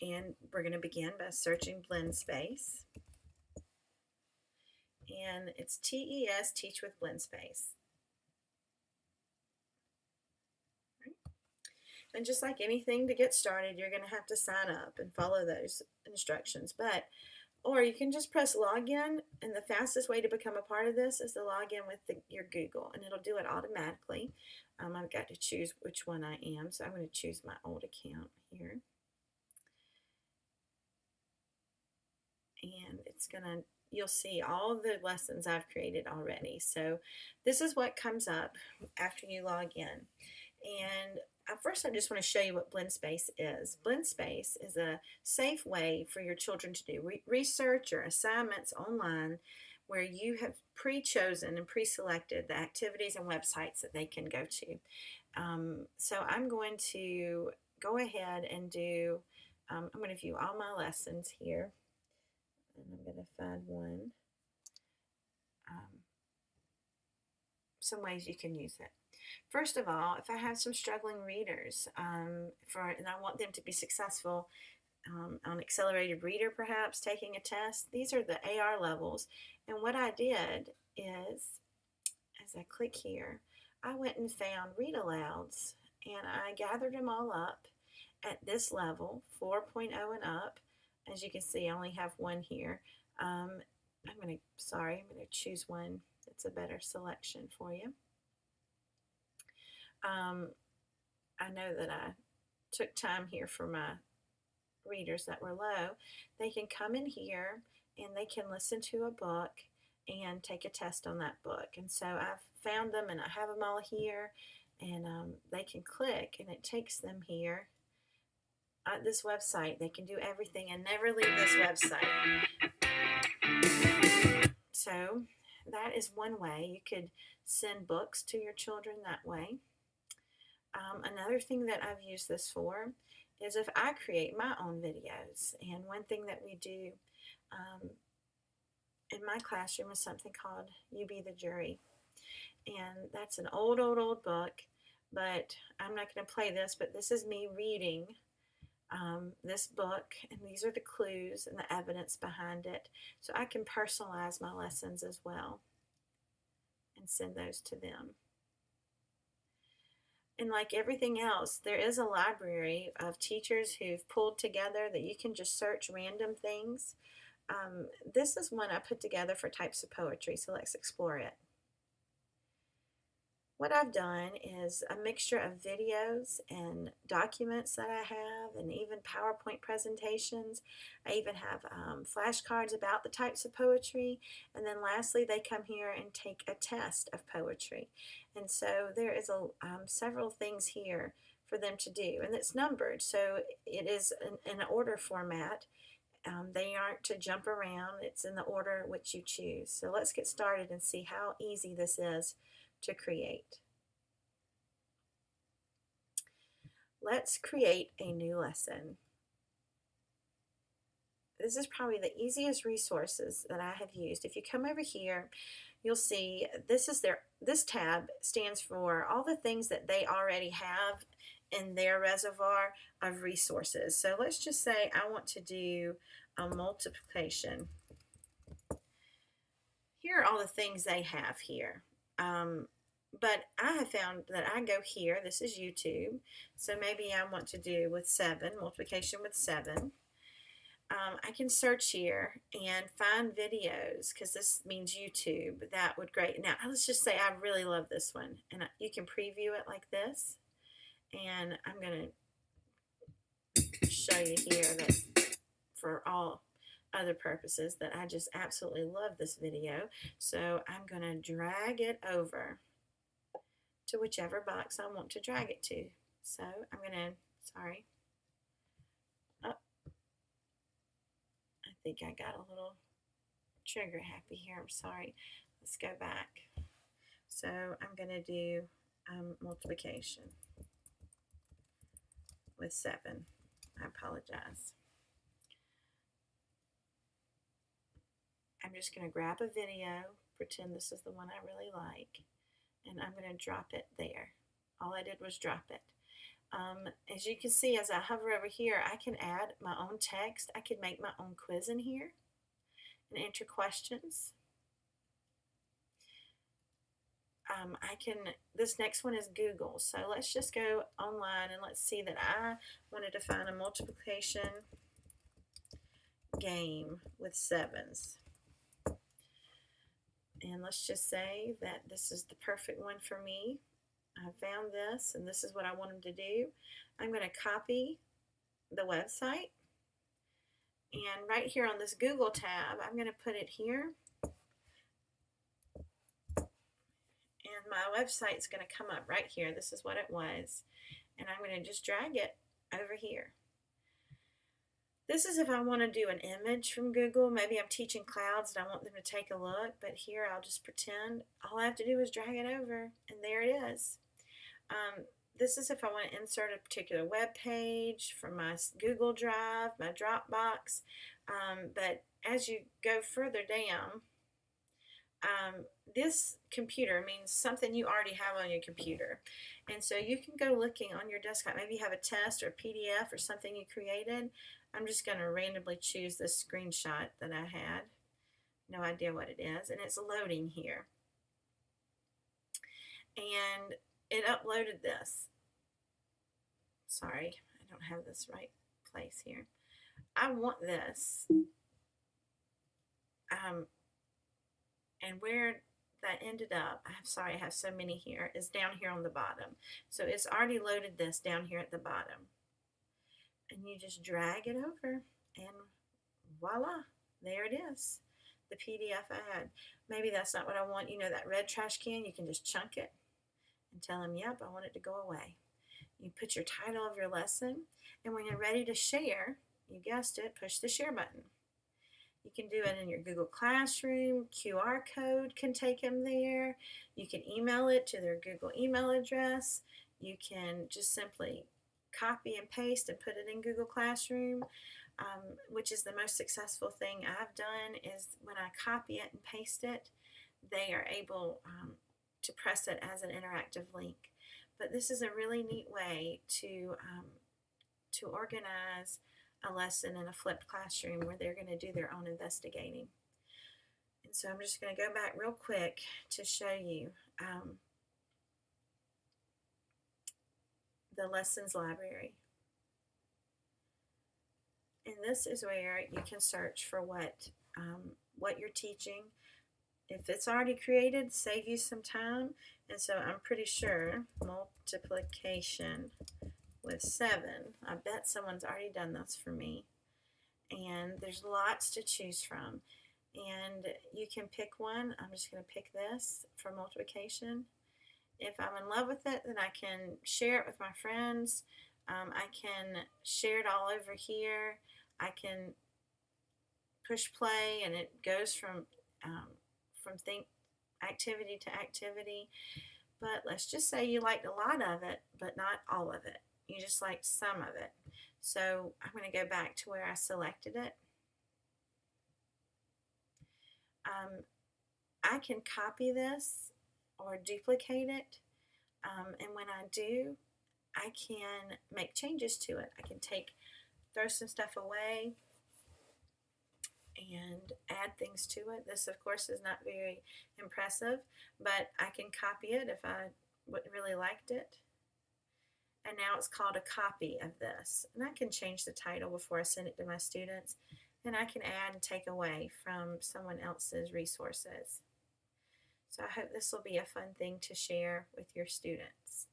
And we're going to begin by searching blendspace. And it's TES, Teach with Blendspace. And just like anything to get started, you're going to have to sign up and follow those instructions. Or you can just press login, and the fastest way to become a part of this is to log in with your Google, and it'll do it automatically. I've got to choose which one I am, so I'm going to choose my old account here. And it's going to, you'll see all the lessons I've created already. So this is what comes up after you log in. And first I just want to show you what blendspace is. Blendspace is a safe way for your children to do research or assignments online where you have pre-chosen and pre-selected the activities and websites that they can go to. So I'm going to go ahead and do, I'm going to view all my lessons here. And I'm going to find one. Some ways you can use it. First of all, if I have some struggling readers and I want them to be successful on accelerated reader, perhaps taking a test, these are the AR levels. And what I did is, as I click here, I went and found read alouds, and I gathered them all up at this level, 4.0 and up. As you can see, I only have one here. I'm going to choose one that's a better selection for you. I know that I took time here for my readers that were low. They can come in here and they can listen to a book and take a test on that book. And so I've found them and I have them all here, and they can click and it takes them here at this website. They can do everything and never leave this website. So that is one way. You could send books to your children that way. Another thing that I've used this for is if I create my own videos. And one thing that we do in my classroom is something called You Be the Jury. And that's an old book, but I'm not going to play this, but this is me reading this book, and these are the clues and the evidence behind it. So I can personalize my lessons as well and send those to them. And like everything else, there is a library of teachers who've pulled together that you can just search random things. This is one I put together for types of poetry, so let's explore it. What I've done is a mixture of videos and documents that I have, and even PowerPoint presentations. I even have flashcards about the types of poetry. And then lastly, they come here and take a test of poetry. And so there is several things here for them to do. And it's numbered, so it is in an order format. They aren't to jump around. It's in the order which you choose. So let's get started and see how easy this is to create. Let's create a new lesson. This is probably the easiest resources that I have used. If you come over here, you'll see this tab stands for all the things that they already have in their reservoir of resources. So let's just say I want to do a multiplication. Here are all the things they have here. But I have found that I go here, this is YouTube, so maybe I want to do with 7, multiplication with 7. I can search here and find videos, because this means YouTube. That would great. Now let's just say I really love this one, and you can preview it like this. And I'm going to show you here that for all other purposes that I just absolutely love this video. So I'm going to drag it over to whichever box I want to drag it to. So I'm going to, I think I got a little trigger happy here. I'm sorry. Let's go back. So I'm going to do multiplication with 7. I apologize. I'm just going to grab a video, pretend this is the one I really like, and I'm going to drop it there. All I did was drop it. As you can see, as I hover over here, I can add my own text. I can make my own quiz in here and enter questions. This next one is Google. So let's just go online and let's see that I wanted to find a multiplication game with sevens. And let's just say that this is the perfect one for me. I found this and this is what I wanted to do. I'm going to copy the website, and right here on this Google tab, I'm going to put it here. And my website's going to come up right here. This is what it was. And I'm going to just drag it over here. This is if I want to do an image from Google. Maybe I'm teaching clouds and I want them to take a look, but here I'll just pretend. All I have to do is drag it over, and there it is. This is if I want to insert a particular web page from my Google Drive, my Dropbox. But as you go further down, this computer means something you already have on your computer. And so you can go looking on your desktop. Maybe you have a test or a PDF or something you created. I'm just going to randomly choose this screenshot that I had. No idea what it is. And it's loading here. And it uploaded this. Sorry, I don't have this right place here. I want this. And where that ended up, I'm sorry, I have so many here, is down here on the bottom. So it's already loaded this down here at the bottom. And you just drag it over, and voila, there it is, the PDF I had. Maybe that's not what I want. You know, that red trash can, you can just chunk it and tell them, yep, I want it to go away. You put your title of your lesson, and when you're ready to share, you guessed it, push the share button. You can do it in your Google Classroom. QR code can take them there. You can email it to their Google email address. You can just simply copy and paste and put it in Google Classroom, which is the most successful thing I've done is when I copy it and paste it, they are able to press it as an interactive link. But this is a really neat way to organize a lesson in a flipped classroom where they're going to do their own investigating. And so I'm just going to go back real quick to show you the lessons library. And this is where you can search for what you're teaching. If it's already created, save you some time. And so I'm pretty sure multiplication with 7. I bet someone's already done this for me. And there's lots to choose from. And you can pick one. I'm just going to pick this for multiplication. If I'm in love with it, then I can share it with my friends. I can share it all over here. I can push play, and it goes from activity to activity. But let's just say you liked a lot of it, but not all of it. You just liked some of it. So I'm going to go back to where I selected it. I can copy this or duplicate it. And when I do, I can make changes to it. I can throw some stuff away and add things to it. This, of course, is not very impressive, but I can copy it if I really liked it. And now it's called a copy of this. And I can change the title before I send it to my students. And I can add and take away from someone else's resources. So I hope this will be a fun thing to share with your students.